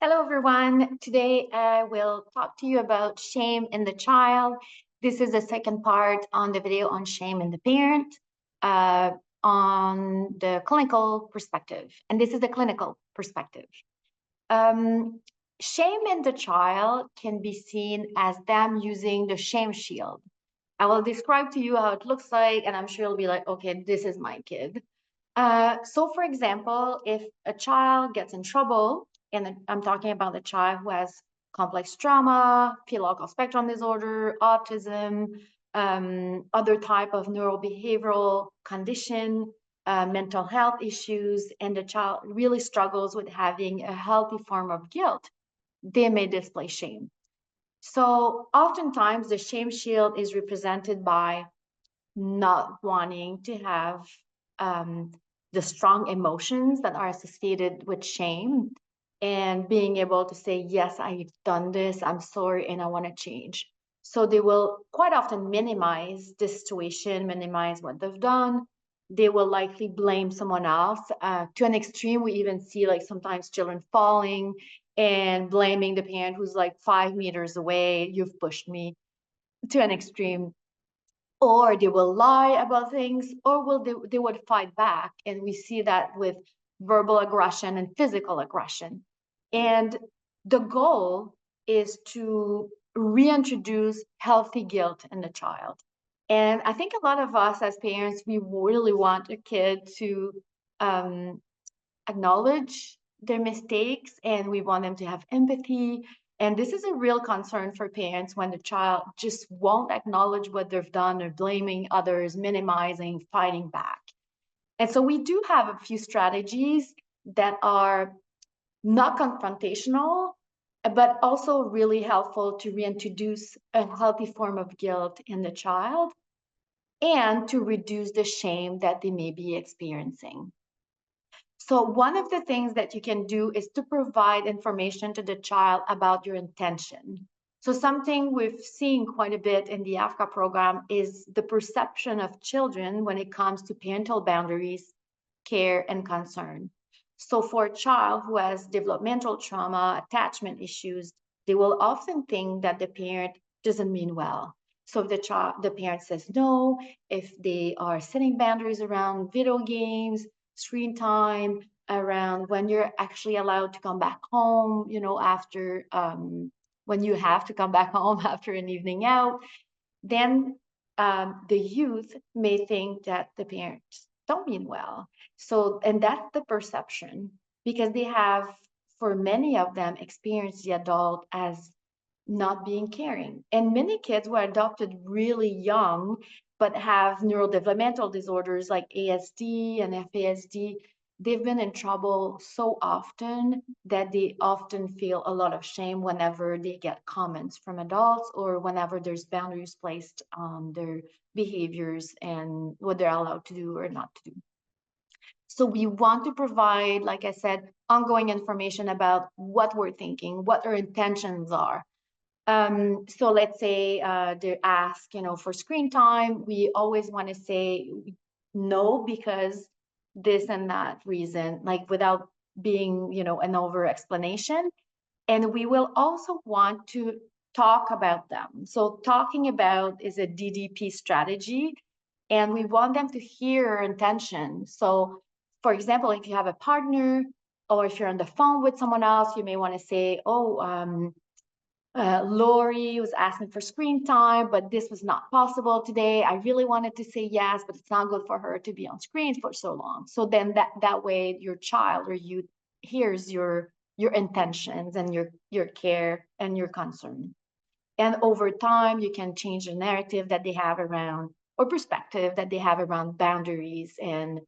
Hello, everyone. Today I will talk to you about shame in the child. This is the second part on the video on shame in the parent uh, on the clinical perspective. And this is the clinical perspective. Shame in the child can be seen as them using the shame shield. I will describe to you how it looks like, and I'm sure you'll be like, okay, this is my kid. So for example, if a child gets in trouble, and I'm talking about a child who has complex trauma, focal spectrum disorder, autism, other type of neurobehavioral condition, mental health issues, and the child really struggles with having a healthy form of guilt, they may display shame. So oftentimes the shame shield is represented by not wanting to have the strong emotions that are associated with shame and being able to say, yes, I've done this, I'm sorry, and I want to change. So they will quite often minimize the situation, minimize what they've done. They will likely blame someone else. To an extreme, we even see like sometimes children falling and blaming the parent who's like 5 meters away, you've pushed me, to an extreme. Or they will lie about things, or they would fight back. And we see that with verbal aggression and physical aggression. And the goal is to reintroduce healthy guilt in the child. And I think a lot of us as parents, we really want a kid to acknowledge their mistakes, and we want them to have empathy. And this is a real concern for parents when the child just won't acknowledge what they've done, or blaming others, minimizing, fighting back. And so we do have a few strategies that are not confrontational, but also really helpful to reintroduce a healthy form of guilt in the child and to reduce the shame that they may be experiencing. So one of the things that you can do is to provide information to the child about your intention. So something we've seen quite a bit in the AFCA program is the perception of children when it comes to parental boundaries, care, and concern. So for a child who has developmental trauma, attachment issues, they will often think that the parent doesn't mean well. So if the parent says no, if they are setting boundaries around video games, screen time, around when you're actually allowed to come back home, after when you have to come back home after an evening out, then the youth may think that the parents don't mean well. So, and that's the perception, because they have, for many of them, experienced the adult as not being caring. And many kids were adopted really young, but have neurodevelopmental disorders like ASD and FASD. They've been in trouble so often that they often feel a lot of shame whenever they get comments from adults, or whenever there's boundaries placed on their behaviors and what they're allowed to do or not to do. So we want to provide, like I said, ongoing information about what we're thinking, what our intentions are. So let's say they ask, for screen time, we always want to say no, because this and that reason, like without being, an over explanation. And we will also want to talk about them. So talking about is a DDP strategy, and we want them to hear our intention. So for example, if you have a partner, or if you're on the phone with someone else, you may want to say, Lori was asking for screen time, but this was not possible today. I really wanted to say yes, but it's not good for her to be on screens for so long. So then that way your child or youth hears your intentions and your care and your concern. And over time, you can change the narrative that they have around, or perspective that they have around boundaries and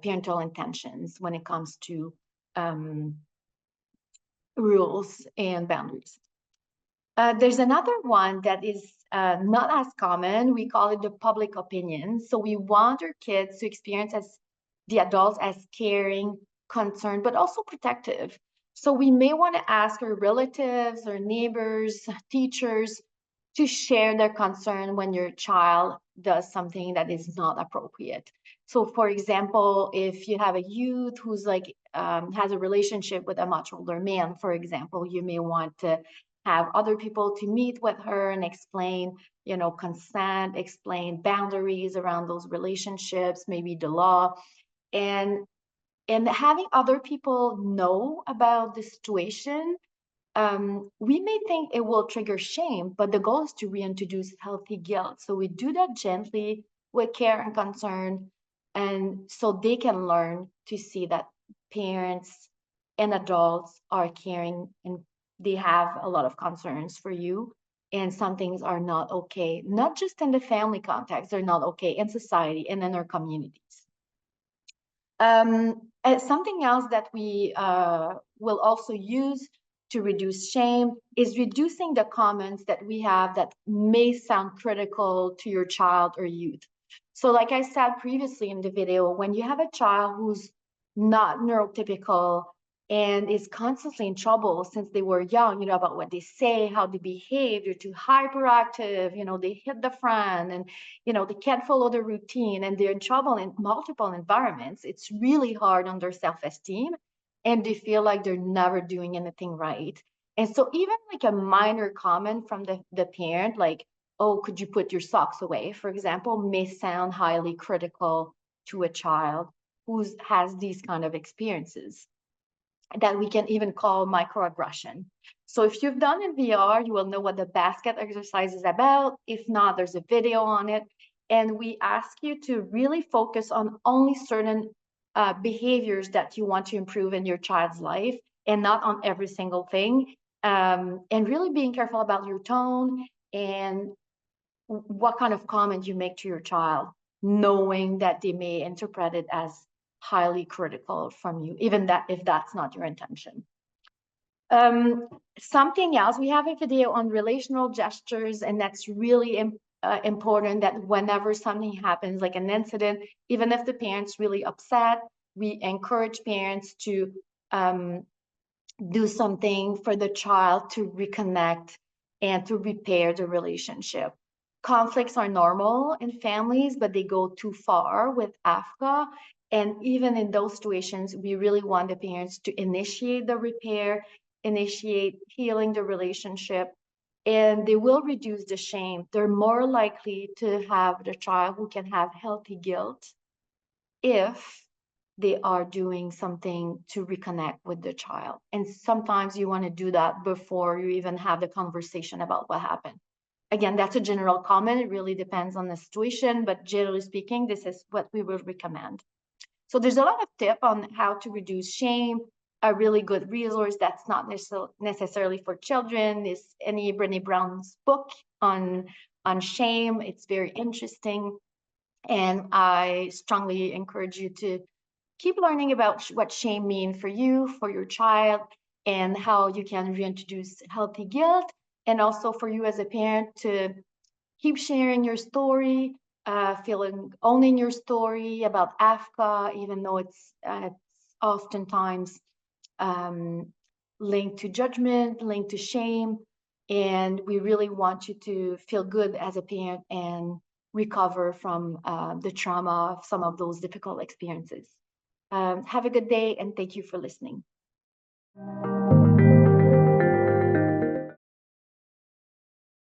parental intentions when it comes to rules and boundaries. There's another one that is not as common. We call it the public opinion. So we want our kids to experience as the adults as caring, concerned, but also protective. So we may want to ask our relatives or neighbors, teachers, to share their concern when your child does something that is not appropriate. So for example, if you have a youth who's like has a relationship with a much older man, for example, you may want to have other people to meet with her and explain, consent, explain boundaries around those relationships, maybe the law, and having other people know about the situation. We may think it will trigger shame, but the goal is to reintroduce healthy guilt. So we do that gently with care and concern, and so they can learn to see that parents and adults are caring and they have a lot of concerns for you. And some things are not okay, not just in the family context, they're not okay in society and in our communities. Something else that we will also use to reduce shame is reducing the comments that we have that may sound critical to your child or youth. So like I said previously in the video, when you have a child who's not neurotypical and is constantly in trouble since they were young, about what they say, how they behave, they're too hyperactive, they hit the friend, and they can't follow the routine, and they're in trouble in multiple environments. It's really hard on their self-esteem, and they feel like they're never doing anything right. And so even like a minor comment from the parent, like, oh, could you put your socks away, for example, may sound highly critical to a child who has these kind of experiences that we can even call microaggression. So if you've done in VR, you will know what the basket exercise is about. If not, there's a video on it. And we ask you to really focus on only certain behaviors that you want to improve in your child's life and not on every single thing. And really being careful about your tone and what kind of comment you make to your child, knowing that they may interpret it as highly critical from you, even that if that's not your intention. Something else, we have a video on relational gestures, and that's really important that whenever something happens, like an incident, even if the parent's really upset, we encourage parents to do something for the child to reconnect and to repair the relationship. Conflicts are normal in families, but they go too far with AFCA. And even in those situations, we really want the parents to initiate the repair, initiate healing the relationship, and they will reduce the shame. They're more likely to have the child who can have healthy guilt if they are doing something to reconnect with the child. And sometimes you want to do that before you even have the conversation about what happened. Again, that's a general comment. It really depends on the situation, but generally speaking, this is what we will recommend. So there's a lot of tips on how to reduce shame. A really good resource that's not necessarily for children is any Brené Brown's book on shame. It's very interesting. And I strongly encourage you to keep learning about what shame means for you, for your child, and how you can reintroduce healthy guilt. And also for you as a parent to keep sharing your story, owning your story about AFCA, even though it's oftentimes linked to judgment, linked to shame. And we really want you to feel good as a parent and recover from the trauma of some of those difficult experiences. Have a good day, and thank you for listening.